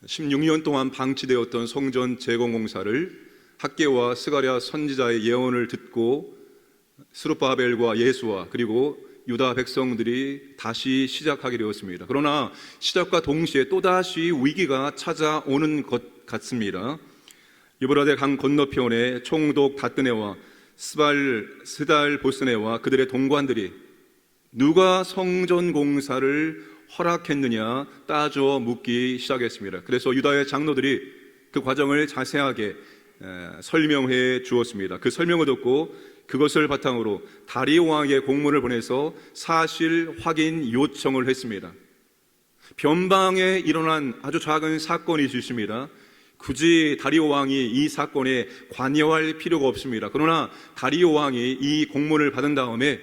16년 동안 방치되었던 성전 재건공사를 학개와 스가랴 선지자의 예언을 듣고 스룹바벨과 예수와 그리고 유다 백성들이 다시 시작하게 되었습니다. 그러나 시작과 동시에 또다시 위기가 찾아오는 것 같습니다. 유브라데 강 건너편에 총독 다뜨네와 스달 보스네와 그들의 동관들이 누가 성전 공사를 허락했느냐 따져 묻기 시작했습니다. 그래서 유다의 장로들이 그 과정을 자세하게 설명해 주었습니다. 그 설명을 듣고 그것을 바탕으로 다리오 왕에게 공문을 보내서 사실 확인 요청을 했습니다. 변방에 일어난 아주 작은 사건이 있습니다. 굳이 다리오 왕이 이 사건에 관여할 필요가 없습니다. 그러나 다리오 왕이 이 공문을 받은 다음에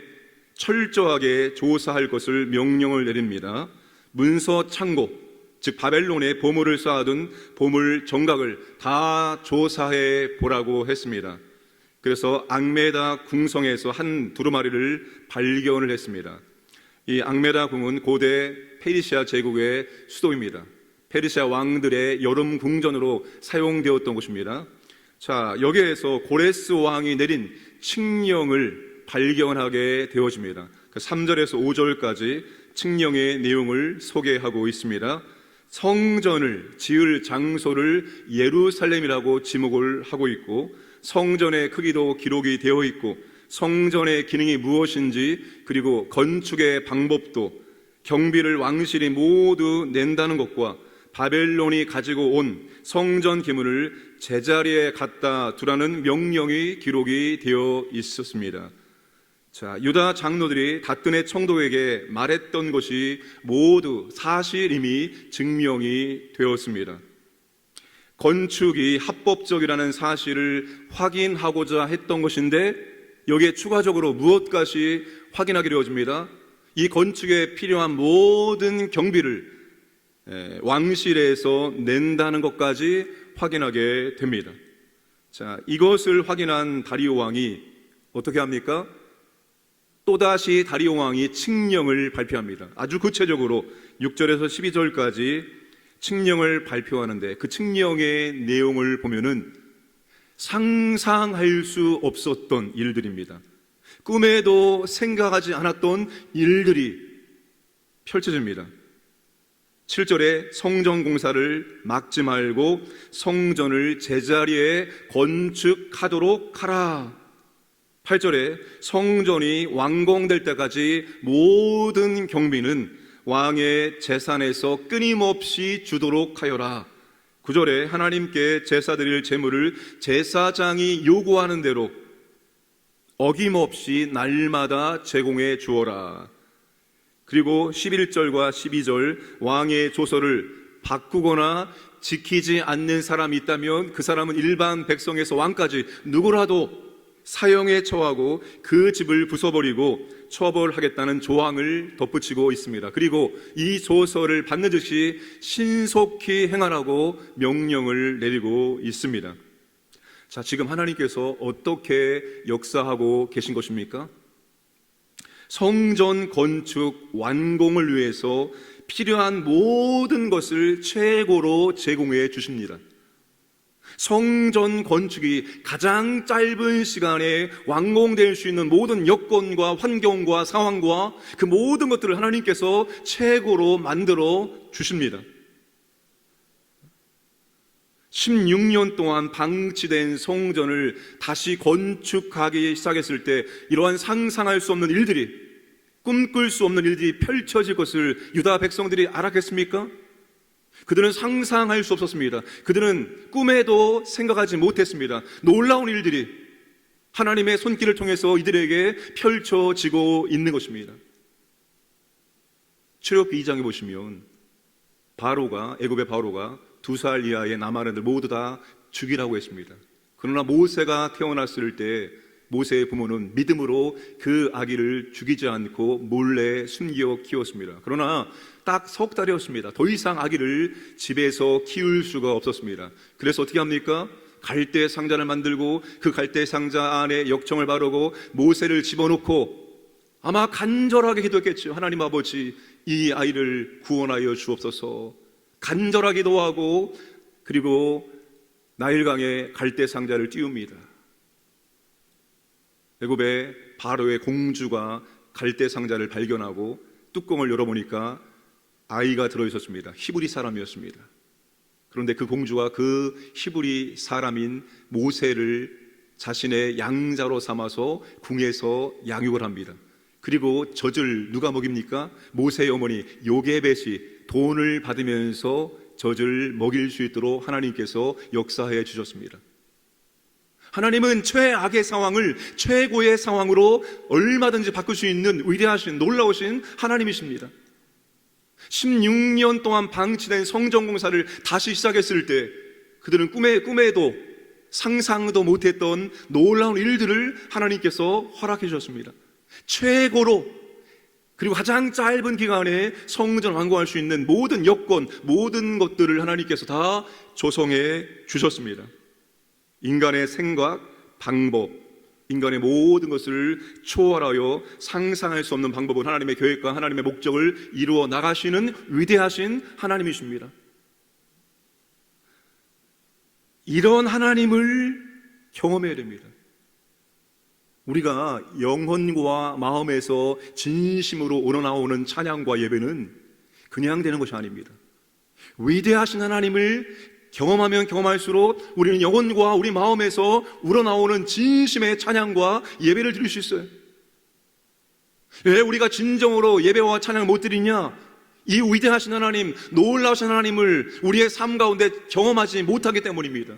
철저하게 조사할 것을 명령을 내립니다. 문서 창고, 즉 바벨론에 보물을 쌓아둔 보물 정각을 다 조사해 보라고 했습니다. 그래서 앙메다 궁성에서 한 두루마리를 발견을 했습니다. 이 앙메다 궁은 고대 페르시아 제국의 수도입니다. 페르시아 왕들의 여름 궁전으로 사용되었던 곳입니다. 자, 여기에서 고레스 왕이 내린 칙령을 발견하게 되어집니다. 3절에서 5절까지 칙령의 내용을 소개하고 있습니다. 성전을 지을 장소를 예루살렘이라고 지목을 하고 있고, 성전의 크기도 기록이 되어 있고, 성전의 기능이 무엇인지, 그리고 건축의 방법도, 경비를 왕실이 모두 낸다는 것과 바벨론이 가지고 온 성전 기물을 제자리에 갖다 두라는 명령이 기록이 되어 있었습니다. 자, 유다 장로들이 다뜨네 총독에게 말했던 것이 모두 사실임이 증명이 되었습니다. 건축이 합법적이라는 사실을 확인하고자 했던 것인데 여기에 추가적으로 무엇까지 확인하게 되어집니다. 이 건축에 필요한 모든 경비를 왕실에서 낸다는 것까지 확인하게 됩니다. 자, 이것을 확인한 다리오 왕이 어떻게 합니까? 또다시 다리오 왕이 칙령을 발표합니다. 아주 구체적으로 6절에서 12절까지 칙령을 발표하는데 그 칙령의 내용을 보면은 상상할 수 없었던 일들입니다. 꿈에도 생각하지 않았던 일들이 펼쳐집니다. 7절에 성전 공사를 막지 말고 성전을 제자리에 건축하도록 하라. 8절에 성전이 완공될 때까지 모든 경비는 왕의 재산에서 끊임없이 주도록 하여라. 9절에 하나님께 제사 드릴 제물을 제사장이 요구하는 대로 어김없이 날마다 제공해 주어라. 그리고 11절과 12절 왕의 조서를 바꾸거나 지키지 않는 사람이 있다면 그 사람은 일반 백성에서 왕까지 누구라도 사형에 처하고 그 집을 부숴버리고 처벌하겠다는 조항을 덧붙이고 있습니다. 그리고 이 조서를 받는 즉시 신속히 행하라고 명령을 내리고 있습니다. 자, 지금 하나님께서 어떻게 역사하고 계신 것입니까? 성전 건축 완공을 위해서 필요한 모든 것을 최고로 제공해 주십니다. 성전 건축이 가장 짧은 시간에 완공될 수 있는 모든 여건과 환경과 상황과 그 모든 것들을 하나님께서 최고로 만들어 주십니다. 16년 동안 방치된 성전을 다시 건축하기 시작했을 때 이러한 상상할 수 없는 일들이, 꿈꿀 수 없는 일들이 펼쳐질 것을 유다 백성들이 알았겠습니까? 그들은 상상할 수 없었습니다. 그들은 꿈에도 생각하지 못했습니다. 놀라운 일들이 하나님의 손길을 통해서 이들에게 펼쳐지고 있는 것입니다. 출애굽기 2장에 보시면 애굽의 바로가 2살 이하의 남아른들 모두 다 죽이라고 했습니다. 그러나 모세가 태어났을 때 모세의 부모는 믿음으로 그 아기를 죽이지 않고 몰래 숨겨 키웠습니다. 그러나 딱 석 달이었습니다. 더 이상 아기를 집에서 키울 수가 없었습니다. 그래서 어떻게 합니까? 갈대 상자를 만들고 그 갈대 상자 안에 역청을 바르고 모세를 집어넣고 아마 간절하게 기도했겠죠. 하나님 아버지, 이 아이를 구원하여 주옵소서. 간절하게 기도하고 그리고 나일강에 갈대 상자를 띄웁니다. 애굽의 바로의 공주가 갈대 상자를 발견하고 뚜껑을 열어보니까 아이가 들어있었습니다. 히브리 사람이었습니다. 그런데 그 공주가 그 히브리 사람인 모세를 자신의 양자로 삼아서 궁에서 양육을 합니다. 그리고 젖을 누가 먹입니까? 모세의 어머니 요게벳이 돈을 받으면서 젖을 먹일 수 있도록 하나님께서 역사해 주셨습니다. 하나님은 최악의 상황을 최고의 상황으로 얼마든지 바꿀 수 있는 위대하신 놀라우신 하나님이십니다. 16년 동안 방치된 성전공사를 다시 시작했을 때 그들은 꿈에도 상상도 못했던 놀라운 일들을 하나님께서 허락해 주셨습니다. 최고로 그리고 가장 짧은 기간에 성전을 완공할 수 있는 모든 여건, 모든 것들을 하나님께서 다 조성해 주셨습니다. 인간의 생각, 방법, 인간의 모든 것을 초월하여 상상할 수 없는 방법은 하나님의 계획과 하나님의 목적을 이루어 나가시는 위대하신 하나님이십니다. 이런 하나님을 경험해야 됩니다. 우리가 영혼과 마음에서 진심으로 우러나오는 찬양과 예배는 그냥 되는 것이 아닙니다. 위대하신 하나님을 경험하면 경험할수록 우리는 영혼과 우리 마음에서 우러나오는 진심의 찬양과 예배를 드릴 수 있어요. 왜 우리가 진정으로 예배와 찬양을 못 드리냐? 이 위대하신 하나님, 놀라우신 하나님을 우리의 삶 가운데 경험하지 못하기 때문입니다.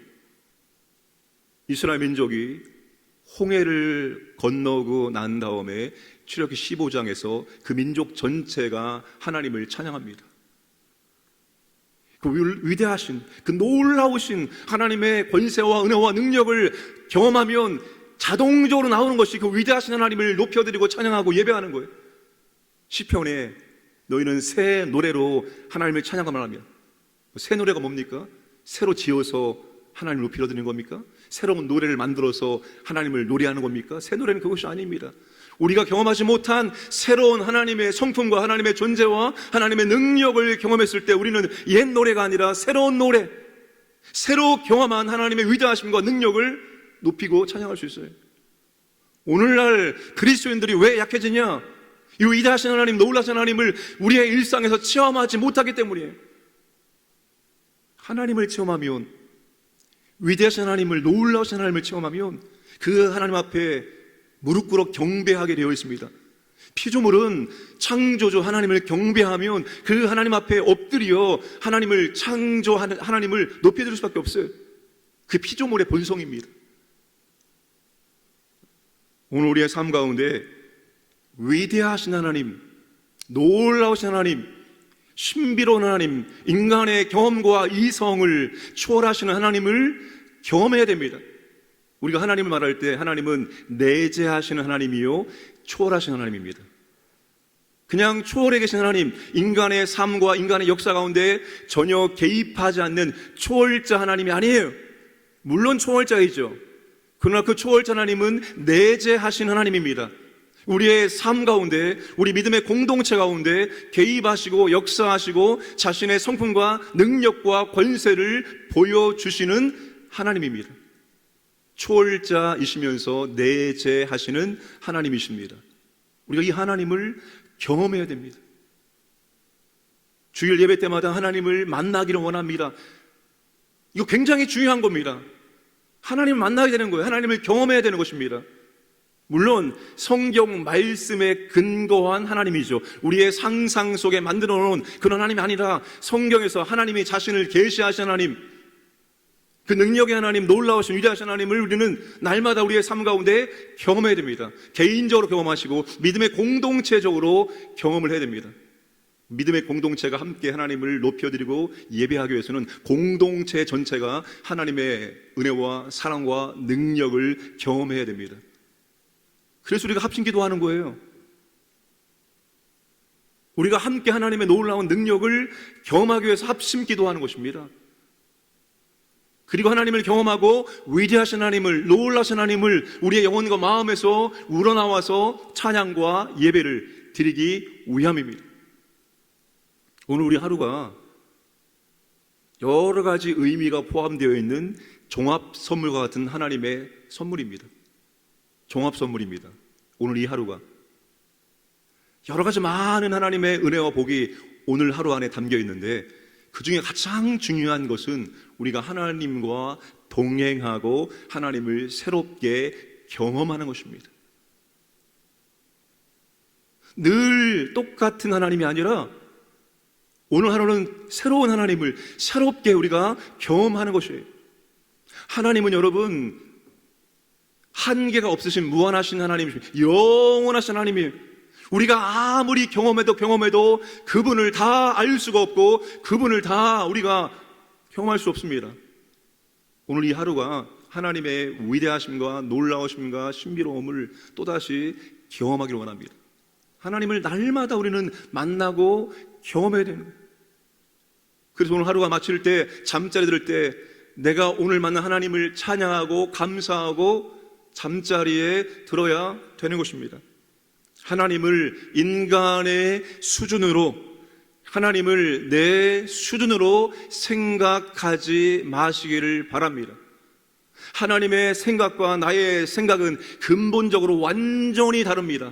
이스라엘 민족이 홍해를 건너고 난 다음에 출애굽기 15장에서 그 민족 전체가 하나님을 찬양합니다. 그 위대하신, 그 놀라우신 하나님의 권세와 은혜와 능력을 경험하면 자동적으로 나오는 것이 그 위대하신 하나님을 높여드리고 찬양하고 예배하는 거예요. 시편에 너희는 새 노래로 하나님을 찬양하면 합니다. 새 노래가 뭡니까? 새로 지어서 하나님을 높여드리는 겁니까? 새로운 노래를 만들어서 하나님을 노래하는 겁니까? 새 노래는 그것이 아닙니다. 우리가 경험하지 못한 새로운 하나님의 성품과 하나님의 존재와 하나님의 능력을 경험했을 때 우리는 옛 노래가 아니라 새로운 노래, 새로 경험한 하나님의 위대하심과 능력을 높이고 찬양할 수 있어요. 오늘날 그리스도인들이 왜 약해지냐? 이 위대하신 하나님, 놀라신 하나님을 우리의 일상에서 체험하지 못하기 때문이에요. 하나님을 체험하면, 위대하신 하나님을, 놀라우신 하나님을 체험하면 그 하나님 앞에 무릎 꿇어 경배하게 되어 있습니다. 피조물은 창조주 하나님을 경배하면 그 하나님 앞에 엎드려 하나님을 창조하는 하나님을 높여드릴 수밖에 없어요. 그 피조물의 본성입니다. 오늘 우리의 삶 가운데 위대하신 하나님, 놀라우신 하나님, 신비로운 하나님, 인간의 경험과 이성을 초월하시는 하나님을 경험해야 됩니다. 우리가 하나님을 말할 때 하나님은 내재하시는 하나님이요 초월하시는 하나님입니다. 그냥 초월해 계신 하나님, 인간의 삶과 인간의 역사 가운데 전혀 개입하지 않는 초월자 하나님이 아니에요. 물론 초월자이죠. 그러나 그 초월자 하나님은 내재하신 하나님입니다. 우리의 삶 가운데, 우리 믿음의 공동체 가운데 개입하시고 역사하시고 자신의 성품과 능력과 권세를 보여주시는 하나님입니다. 초월자이시면서 내재하시는 하나님이십니다. 우리가 이 하나님을 경험해야 됩니다. 주일 예배 때마다 하나님을 만나기를 원합니다. 이거 굉장히 중요한 겁니다. 하나님을 만나야 되는 거예요. 하나님을 경험해야 되는 것입니다. 물론 성경 말씀에 근거한 하나님이죠. 우리의 상상 속에 만들어 놓은 그런 하나님이 아니라 성경에서 하나님이 자신을 계시하신 하나님, 그 능력의 하나님, 놀라우신 위대하신 하나님을 우리는 날마다 우리의 삶 가운데 경험해야 됩니다. 개인적으로 경험하시고 믿음의 공동체적으로 경험을 해야 됩니다. 믿음의 공동체가 함께 하나님을 높여드리고 예배하기 위해서는 공동체 전체가 하나님의 은혜와 사랑과 능력을 경험해야 됩니다. 그래서 우리가 합심 기도하는 거예요. 우리가 함께 하나님의 놀라운 능력을 경험하기 위해서 합심 기도하는 것입니다. 그리고 하나님을 경험하고 위대하신 하나님을, 놀라신 하나님을 우리의 영혼과 마음에서 우러나와서 찬양과 예배를 드리기 위함입니다. 오늘 우리 하루가 여러 가지 의미가 포함되어 있는 종합 선물과 같은 하나님의 선물입니다. 종합 선물입니다. 오늘 이 하루가 여러 가지 많은 하나님의 은혜와 복이 오늘 하루 안에 담겨 있는데, 그 중에 가장 중요한 것은 우리가 하나님과 동행하고 하나님을 새롭게 경험하는 것입니다. 늘 똑같은 하나님이 아니라 오늘 하루는 새로운 하나님을 새롭게 우리가 경험하는 것이에요. 하나님은 여러분 한계가 없으신 무한하신 하나님이십니다. 영원하신 하나님이에요. 우리가 아무리 경험해도 그분을 다 알 수가 없고 그분을 다 우리가 경험할 수 없습니다. 오늘 이 하루가 하나님의 위대하심과 놀라우심과 신비로움을 또다시 경험하기를 원합니다. 하나님을 날마다 우리는 만나고 경험해야 되는 거예요. 그래서 오늘 하루가 마칠 때, 잠자리 들 때 내가 오늘 만난 하나님을 찬양하고 감사하고 잠자리에 들어야 되는 것입니다. 하나님을 인간의 수준으로, 하나님을 내 수준으로 생각하지 마시기를 바랍니다. 하나님의 생각과 나의 생각은 근본적으로 완전히 다릅니다.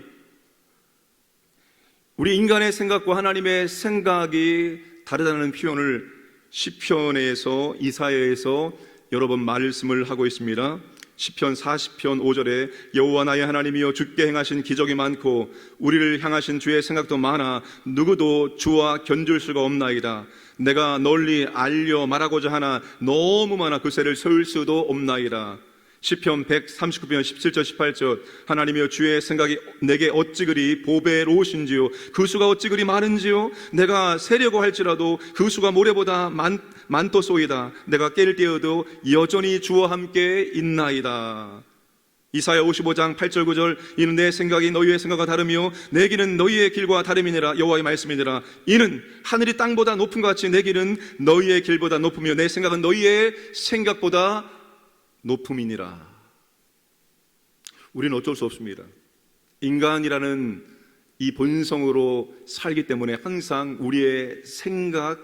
우리 인간의 생각과 하나님의 생각이 다르다는 표현을 시편에서, 이사야에서 여러 번 말씀을 하고 있습니다. 시편 40편 5절에 여호와 나의 하나님이여 주께 행하신 기적이 많고 우리를 향하신 주의 생각도 많아 누구도 주와 견줄 수가 없나이다. 내가 널리 알려 말하고자 하나 너무 많아 그새를 세울 수도 없나이다. 시편 139편 17절 18절 하나님이여 주의 생각이 내게 어찌 그리 보배로우신지요 그 수가 어찌 그리 많은지요 내가 세려고 할지라도 그 수가 모래보다 많도소이다. 내가 깨를 떼어도 여전히 주와 함께 있나이다. 이사야 55장 8절 9절 이는 내 생각이 너희의 생각과 다르며 내 길은 너희의 길과 다름이니라. 여호와의 말씀이니라. 이는 하늘이 땅보다 높은 것 같이 내 길은 너희의 길보다 높으며 내 생각은 너희의 생각보다 높음이니라. 우리는 어쩔 수 없습니다. 인간이라는 이 본성으로 살기 때문에 항상 우리의 생각,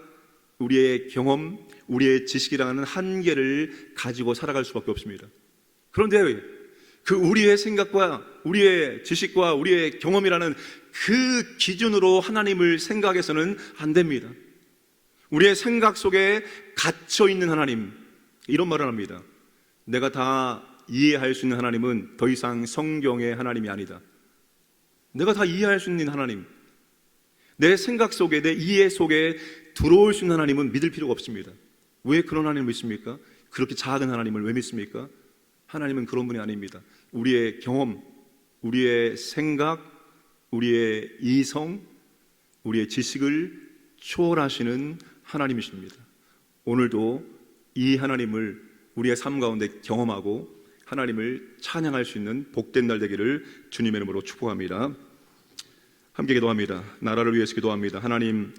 우리의 경험, 우리의 지식이라는 한계를 가지고 살아갈 수밖에 없습니다. 그런데 그 우리의 생각과 우리의 지식과 우리의 경험이라는 그 기준으로 하나님을 생각해서는 안 됩니다. 우리의 생각 속에 갇혀 있는 하나님, 이런 말을 합니다. 내가 다 이해할 수 있는 하나님은 더 이상 성경의 하나님이 아니다. 내가 다 이해할 수 있는 하나님, 내 생각 속에, 내 이해 속에 들어올 수 있는 하나님은 믿을 필요가 없습니다. 왜 그런 하나님을 믿습니까? 그렇게 작은 하나님을 왜 믿습니까? 하나님은 그런 분이 아닙니다. 우리의 경험, 우리의 생각, 우리의 이성, 우리의 지식을 초월하시는 하나님이십니다. 오늘도 이 하나님을 우리의 삶 가운데 경험하고 하나님을 찬양할 수 있는 복된 날 되기를 주님의 이름으로 축복합니다. 함께 기도합니다. 나라를 위해서 기도합니다. 하나님,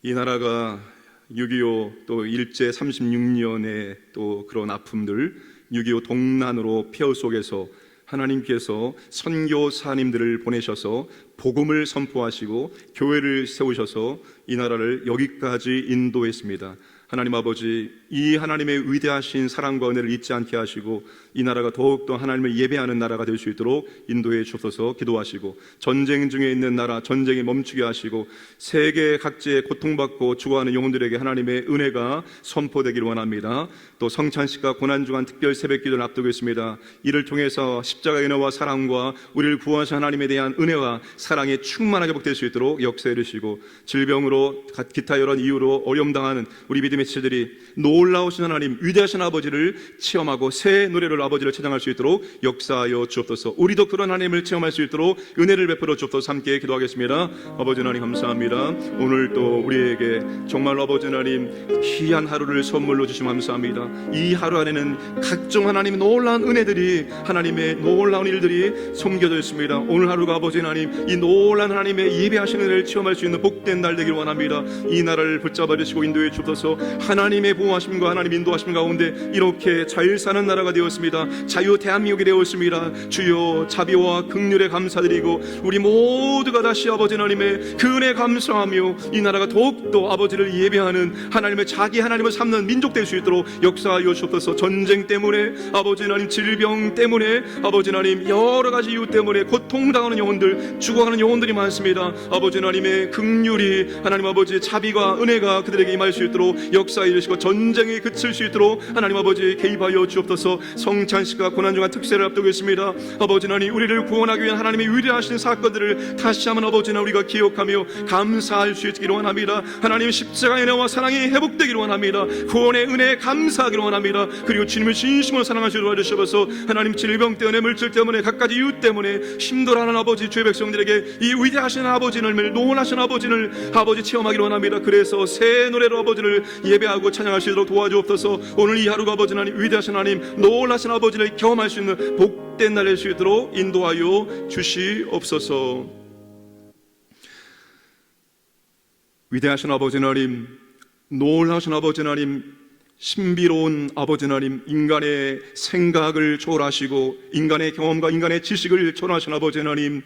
이 나라가 6.25 또 일제 36년의 또 그런 아픔들, 6.25 동란으로 폐허 속에서 하나님께서 선교사님들을 보내셔서 복음을 선포하시고 교회를 세우셔서 이 나라를 여기까지 인도했습니다. 하나님 아버지, 이 하나님의 위대하신 사랑과 은혜를 잊지 않게 하시고 이 나라가 더욱더 하나님을 예배하는 나라가 될 수 있도록 인도해 주셔서 기도하시고, 전쟁 중에 있는 나라 전쟁이 멈추게 하시고 세계 각지에 고통받고 죽어가는 영혼들에게 하나님의 은혜가 선포되기를 원합니다. 또 성찬식과 고난주간 특별 새벽기도를 앞두고 있습니다. 이를 통해서 십자가의 은혜와 사랑과 우리를 구원하신 하나님에 대한 은혜와 사랑이 충만하게 복될 수 있도록 역사해 주시고, 질병으로 기타 여러 이유로 어려움당하는 우리 믿음의 지체들이 놀라우신 하나님, 위대하신 아버지를 체험하고 새 노래를 아버지를 찬양할 수 있도록 역사하여 주옵소서. 우리도 그런 하나님을 체험할 수 있도록 은혜를 베풀어 주옵소서. 함께 기도하겠습니다. 아버지 하나님 감사합니다. 오늘 또 우리에게 정말 아버지 하나님 귀한 하루를 선물로 주시면 감사합니다. 이 하루 안에는 각종 하나님의 놀라운 은혜들이, 하나님의 놀라운 일들이 숨겨져 있습니다. 오늘 하루가 아버지 하나님 이 놀라운 하나님의 예배하시는 은혜를 체험할 수 있는 복된 날 되길 원합니다. 이 나라를 붙잡아 주시고 인도해 주옵소서. 하나님의 보호하심과 하나님 인도하심 가운데 이렇게 잘 사는 나라가 되었습니다. 자유 대한민국이 되었습니다. 주여 자비와 긍휼에 감사드리고 우리 모두가 다시 아버지 하나님의 그 은혜 감사하며 이 나라가 더욱더 아버지를 예배하는 하나님의 자기 하나님을 삼는 민족 될 수 있도록 역사하여 주옵소서. 전쟁 때문에 아버지 하나님, 질병 때문에 아버지 하나님, 여러 가지 이유 때문에 고통당하는 영혼들, 죽어가는 영혼들이 많습니다. 아버지 하나님의 긍휼이 하나님 아버지 자비가 은혜가 그들에게 임할 수 있도록 역사해 주시고 전쟁이 그칠 수 있도록 하나님 아버지 개입하여 주옵소서. 성찬식과 고난중한 특세를 앞두고 있습니다. 아버지 하나님, 우리를 구원하기 위한 하나님의 위대하신 사건들을 다시 한번 아버지 하나님 우리가 기억하며 감사할 수 있기를 원합니다. 하나님 십자가의 은혜와 사랑이 회복되기를 원합니다. 구원의 은혜에 감사하기를 원합니다. 그리고 주님을 진심으로 사랑하시기를 도와주셔서 하나님 질병 때문에 물질 때문에 각가지 이유 때문에 힘들어하는 아버지 주의 백성들에게 이 위대하신 아버지를 노원하신 아버지를 아버지 체험하기를 원합니다. 그래서 새 노래로 아버지를 예배하고 찬양할 수 있도록 도와주옵소서. 오늘 이 하루가 아버지 하나님 위대하신 하나님 놀라신 아버지를 경험할 수 있는 복된 날 될 수 있도록 인도하여 주시옵소서. 위대하신 아버지 하나님, 놀라신 아버지 하나님, 신비로운 아버지 하나님, 인간의 생각을 초월하시고 인간의 경험과 인간의 지식을 초월하신 아버지 하나님,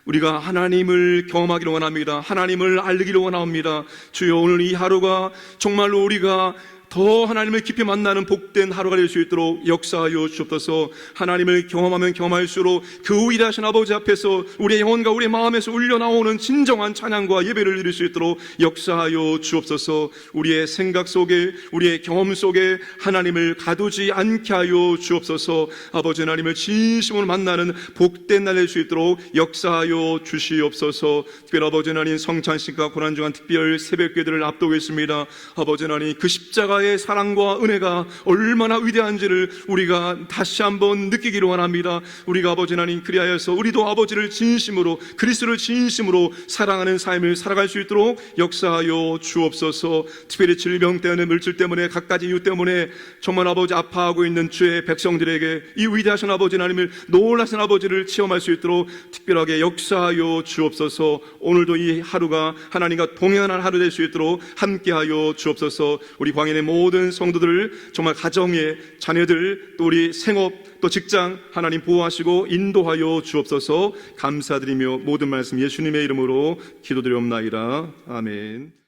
우리가 하나님을 경험하기를 원합니다. 하나님을 알기를 원합니다. 주여 오늘 이 하루가 정말로 우리가 더 하나님을 깊이 만나는 복된 하루가 될 수 있도록 역사하여 주옵소서. 하나님을 경험하면 경험할수록 그 위대하신 아버지 앞에서 우리의 영혼과 우리의 마음에서 울려나오는 진정한 찬양과 예배를 드릴 수 있도록 역사하여 주옵소서. 우리의 생각 속에 우리의 경험 속에 하나님을 가두지 않게 하여 주옵소서. 아버지 하나님을 진심으로 만나는 복된 날 될 수 있도록 역사하여 주시옵소서. 특별히 아버지 하나님 성찬식과 고난중한 특별 새벽기도를 앞두고 있습니다. 아버지 하나님 그 십자가 의 사랑과 은혜가 얼마나 위대한지를 우리가 다시 한번 느끼기를 원합니다. 우리가 아버지 하나님 그리하여서 우리도 아버지를 진심으로 그리스도를 진심으로 사랑하는 삶을 살아갈 수 있도록 역사하여 주옵소서. 특별히 질병 때문에 물질 때문에 각가지 이유 때문에 정말 아버지 아파하고 있는 주의 백성들에게 이 위대하신 아버지 하나님을 놀라신 아버지를 체험할 수 있도록 특별하게 역사하여 주옵소서. 오늘도 이 하루가 하나님과 동행하는 하루 될 수 있도록 함께하여 주옵소서. 우리 광인의 모든 성도들을 정말 가정에 자녀들 또 우리 생업 또 직장 하나님 보호하시고 인도하여 주옵소서. 감사드리며 모든 말씀 예수님의 이름으로 기도드리옵나이다. 아멘.